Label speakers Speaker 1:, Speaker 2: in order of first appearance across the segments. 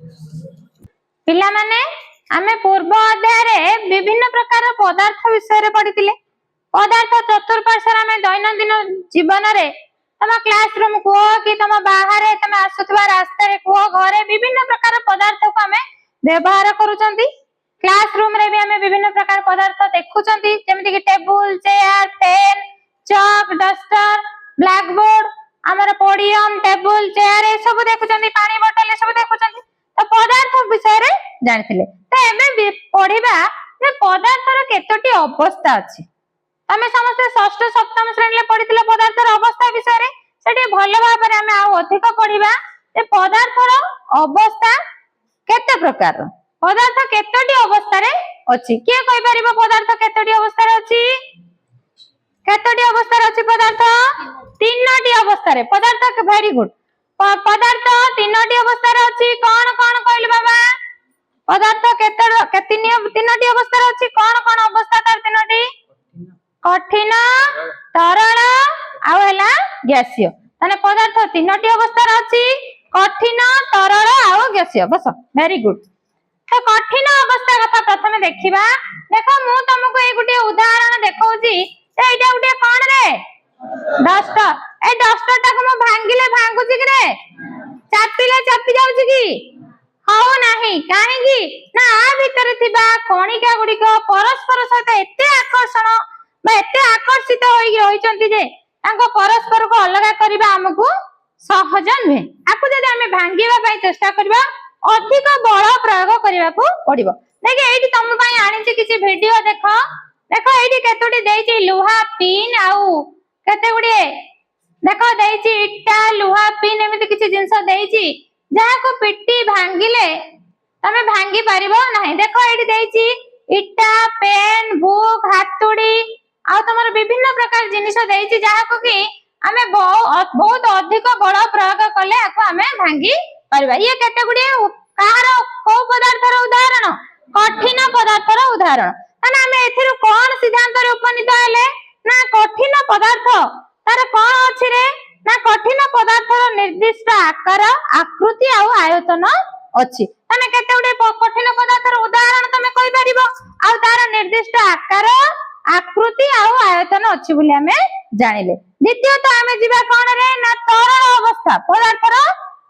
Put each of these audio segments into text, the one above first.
Speaker 1: पिला माने आमे पूर्व अध्याय विभिन्न प्रकार पदार्थ विषय पढ़ी पदार्थ चतुर्पार्श्वर आमे दैनंदिन जीवन रे तुम क्लासरूम को कि तुम बाहर तुम आसुवा रास्ता को घरे विभिन्न प्रकार पदार्थ को आमे व्यवहार करूचंती। क्लासरूम रे भी आमे विभिन्न प्रकार पदार्थ देखुचंती जेमिति कि table chair pen chalk duster blackboard आमर पोडियम टेबुल चेयर ए सब देखुचंती पानी बोतल ए सब देखुचंती। तो पदार्थ विषय रे जानिथिले तो एबे पढिबा जे पदार्थर केतोटी अवस्था अछि। आमे समस्त षष्ठ सप्तम श्रेणी रे पढिथिले पदार्थर अवस्था विषय रे सेठी भलो भाबरे आमे आ अधिक पढिबा जे पदार्थर अवस्था केते प्रकार पदार्थ केतोटी अवस्था रे अछि। के कहि परिबो पदार्थ केतोटी अवस्था रे अछि? केतोटी अवस्था रे अछि पदार्थ? तीनोटी अवस्था रे पदार्थ वेरी गुड पदार्थ तीनोटी अवस्था रे अछि। कोन कोन कहले बाबा पदार्थ तीनोटी अवस्था रे अछि कोन कोन अवस्था तार तीनोटी? कठिन तरल आ हला गैसीय माने पदार्थ तीनोटी अवस्था रे अछि कठिन तरल आ गैसीय। बस वेरी गुड। तो कठिन अवस्था कथा प्रथमे देखिबा। देखो मु तुमको ए गुटे उदाहरण देखौजी एटा गुटे कोन रे डस्टर ए डस्टर टाको मु भांगिले भांगुची कि रे चापिले चापी जाउची कि हाउ नाही काहे कि ना आ भीतर थिबा कणिका गुडी को परस्पर सहित एते आकर्षण बा एते आकर्षित होई रहिचंती जे तांको परस्पर को अलग करबा हमकु सहज नहे। आकु जदि हमें भांगीबा पई चेष्टा करबा अधिक बल प्रयोग करबा को पड़िबो। देखि एठी तुम पई आनिछि किछि वीडियो देखो देखो एठी केतोटी देइछि लोहा पिन आउ केते गुडी देखो देइछि इटा लोहा पिन एमिति किछि जिंस देइछि जाको पिट्टी भांगिले तमे भांगी परिबो नाही। देखो एठी देइछि इटा पेन बुक हातुडी आ तमर विभिन्न प्रकार जिनिस देइछि जाको कि हमें बहुत अधिक बल प्रयोग करले आको हमें भांगी परिबा। ये केते गुडी कार को पदार्थर उदाहरण कठिन पदार्थर उदाहरण माने हमें एथिरु कोन सिद्धांत रे उपनीत हेले ना कठिन पदार्थ तार कोन अछि रे ना कठिन पदार्थर निर्दिष्ट आकार आकृति आ आयतन अछि। माने केते गुडी कठिन पदार्थर उदाहरण तमे कहि परिबो आ तार निर्दिष्ट आकार आकृति आ आयतन अछि बोली हमें जानिले। द्वितीय तो हमें जिबा कोन रे ना तरल अवस्था पदार्थर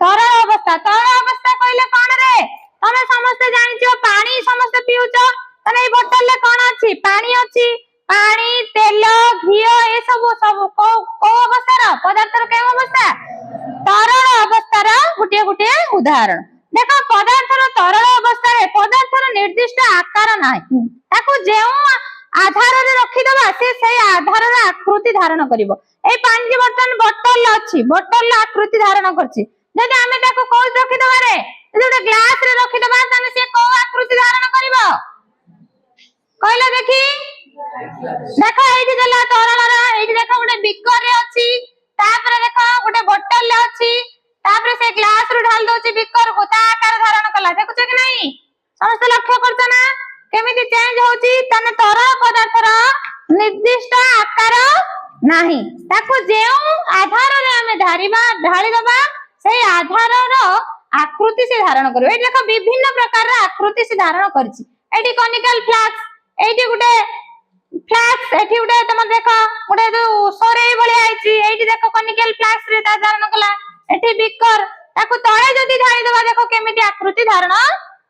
Speaker 1: तरल अवस्था कहले कोन रे तमे समस्त जानिछो पानी समस्त पिउछो तने ए बोतल ले कोन अछि पानी अछि पानी तेल घी ए सब को अवस्था रो पदार्थर के अवस्था तरल अवस्था रो गुटे गुटे उदाहरण। देखो पदार्थर तरल अवस्था रे पदार्थर निर्दिष्ट आकार नाही ताको जेउ आधार रे रखि दबा से आधार रे आकृति धारण करिवो। ए पानी बर्तन बोतल अछि बोतल आकृति धारण करछि जदि हमें ताको कोइ रखि दबा रे जदि ग्लास रे रखि दबा तने से को आकृति धारण करिवो कहले देखि। देखो एठी देला तरल रे एठी देखो गुटे बिकर रे अछि तापर देखो गुटे बोतल ले अछि तापर से ग्लास रो ढाल दोछि बिकर को ता आकार धारण कला देखुछ कि नहीं समस्त लक्ष्य करछ ना केमिति चेंज होछि तने तरल पदार्थर निर्दिष्ट आकार नाही ताको जेउ आधार रे हमें ढाली दबा से आधार रो आकृति से धारण करियो। ए देखो विभिन्न प्रकार रा आकृति से धारण करछि एठी कनिकल फ्लास्क एठी गुटे फ्लास्क एठी गुटे तम देखो गुटे जो सोरे भली आइछि एठी देखो कनिकल फ्लास्क रे धारण कला एठी बिकर ताको तळे जदी ढाली दबा देखो केमिति आकृति धारण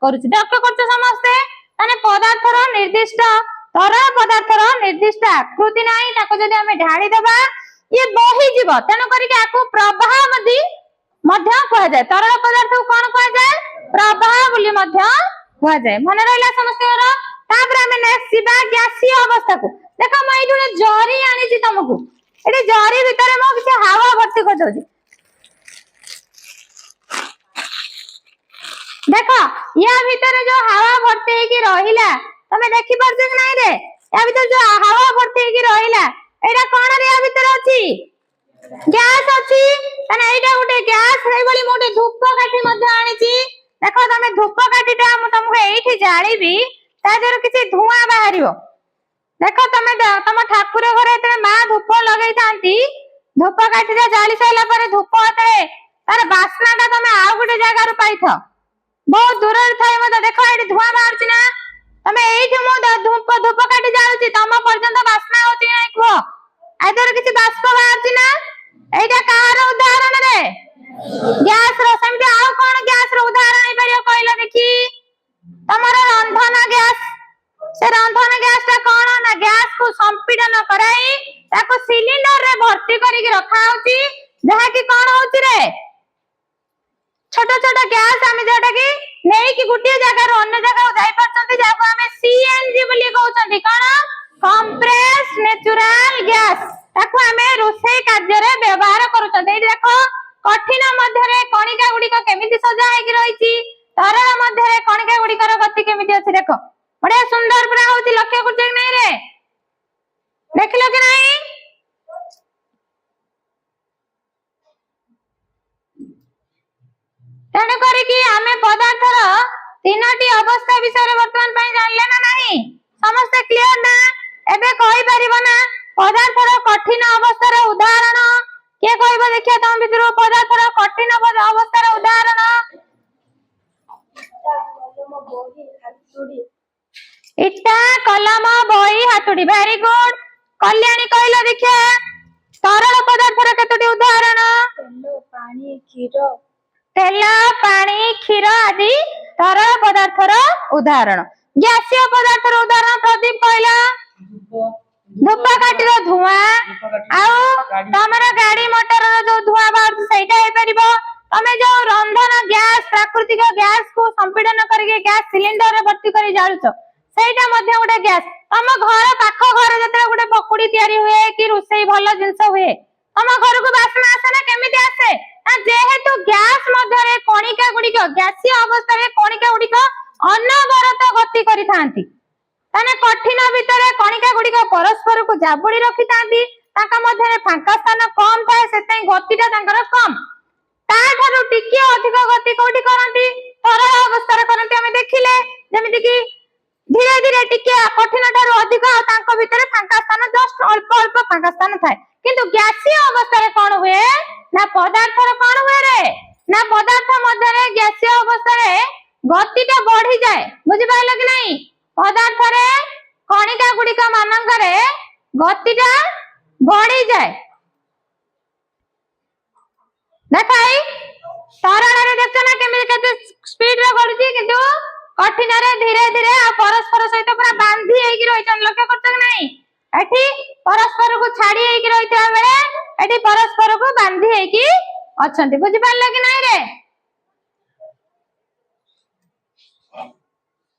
Speaker 1: करूछि देखो करछ समस्त माने पदार्थर निर्दिष्ट तरल पदार्थर निर्दिष्ट आकृति नाही ताको जदी हमें ढाली दबा ये बही जीव तेनो करी के आको प्रवाह मध्य कह जाय तरल पदार्थ को कोन कह जाय प्रवाह बोली मध्य कह जाय। मन रहला समस्त रो तापर हमें नेक्स्ट जीवा गैसीय अवस्था को देखो मैं एठुने जरी आनी छि तुमको एठी जरी भीतर मो किछ हवा भर्ती कर दउछि देखो या भीतर जो हवा भर्ती है कि रहिला तमे देखि परछ कि नाही रे या भीतर जो हवा भर्ती है कि रहिला एटा कोन रे या भीतर अछि गैस अछि तने एटा गुटे गैस हे बोली मोटे धूप काठी मध्ये आनी छि देखो तमे धूप काठीटा हम तुमको एठी जाळीबी ता जर किछि धुआं बाहरियो देखो तमे तम ठाकुर घरे तने मा धूप लगै थांती धूप काठीटा जाळी साइला पर धूप होते तार बास्नाटा तमे आ गुटे जागा रु पाइथो बहुत दूर थाई मत देख ये धुआं बाहर ना तमे एठी मु धूप धूप काटी जाउची तम पर्यंत बास्ना होची नै कहो आदर किछि बाष्प बाहर ना एटा कार उदाहरण रे गैस रो समिति आउ कोन गैस रो उदाहरण नै परियो कहला देखि तमरो रंधन गैस से रंधन गैस ता कोन ना गैस को संपीड़न कराई ताको सिलिंडर रे भर्ती करी रखा होची जहा कि कोन होची रे छोटा छोटा गैस आमे जेटा कि नेई कि गुटिया जगह रो अन्य जगह जाई परछंती जाको आमे सीएनजी बोली कहउछंती कोन कंप्रेस नेचुरल गैस ताको आमे रोषे कार्य रे व्यवहार करूछंती एठी देखो कठिन मध्य रे कणिका गुडी को केमिति सजा हे कि रहिची तरल मध्य रे कणिका गुडी कर गति केमिति अछि देखो बडे सुंदर पुरा होती लक्ष्य करछै कि नै रे देखिलो कि नै तेणु करी आमे पदार्थर तीनोटी अवस्था विषय वर्तमान पई जानले ना नहीं समस्त क्लियर ना एबे कहि परिबो ना पदार्थर कठिन अवस्थार उदाहरण के कहबो देखिया तम भितर पदार्थर कठिन अवस्थार उदाहरण इटा कलम बही हातुडी वेरी गुड कल्याणी कहला देखिया तरल पदार्थर केतोटी उदाहरण तेल पानी क्षीर आदि तरल पदार्थर उदाहरण गैसीय पदार्थर उदाहरण प्रदीप कहला धूप काटीर धुआं आउ तमरा गाड़ी मोटर जो धुआं बाहर सेटा हे परिबो तमे जो रंधन गैस प्राकृतिक गैस को संपीड़न करके गैस सिलिंडर रे भर्ती करी जाळुछो सेटा मध्ये गोटे गैस तम घर पाखो घर जते गोटे पकुड़ी तयारी हुए कि रोसई भलो जिंस हुए तम घर को बासना आसे ना केमिति आसे जेहेतु गैस मध्यरे कणिका गुडिक गैसीय अवस्था रे कणिका गुडिक अनवरत गति करि थांती ताने कठिन भितरे कणिका गुडिक परस्पर को जाबुडी रखि थांती ताका मध्यरे फांका स्थान कम थाए सेतै गतिटा तांकर कम ता थारु टिके अधिक गति कोठी करंती तरल अवस्था रे करंती हम देखिले जेमिति कि धीरे धीरे टिके कठिन ठारु अधिक तांको भितरे फांका स्थान जस्ट अल्प अल्प फांका स्थान थाए किंतु गैसीय अवस्था रे कोन हुए ना पदार्थर कोन हुए रे ना पदार्थ मध्य रे गैसीय अवस्था रे गतिटा बढ़ी जाए बुझि पाइलो कि नहीं पदार्थ रे कणिका गुडिका मानंक रे गतिटा बढ़ी जाए देखाई तरल रे देखछ ना केमि केते स्पीड रे बढ़ुची किंतु कठिन रे धीरे धीरे परस्पर सहित पूरा बांधी हेई कि रहिछन लक्ष्य करछ कि नहीं एठी परस्पर को छाड़ी हेई कि रहिता बेले एठी परस्पर को बांधी हेई कि अछंती बुझि पाइलो कि नहीं रे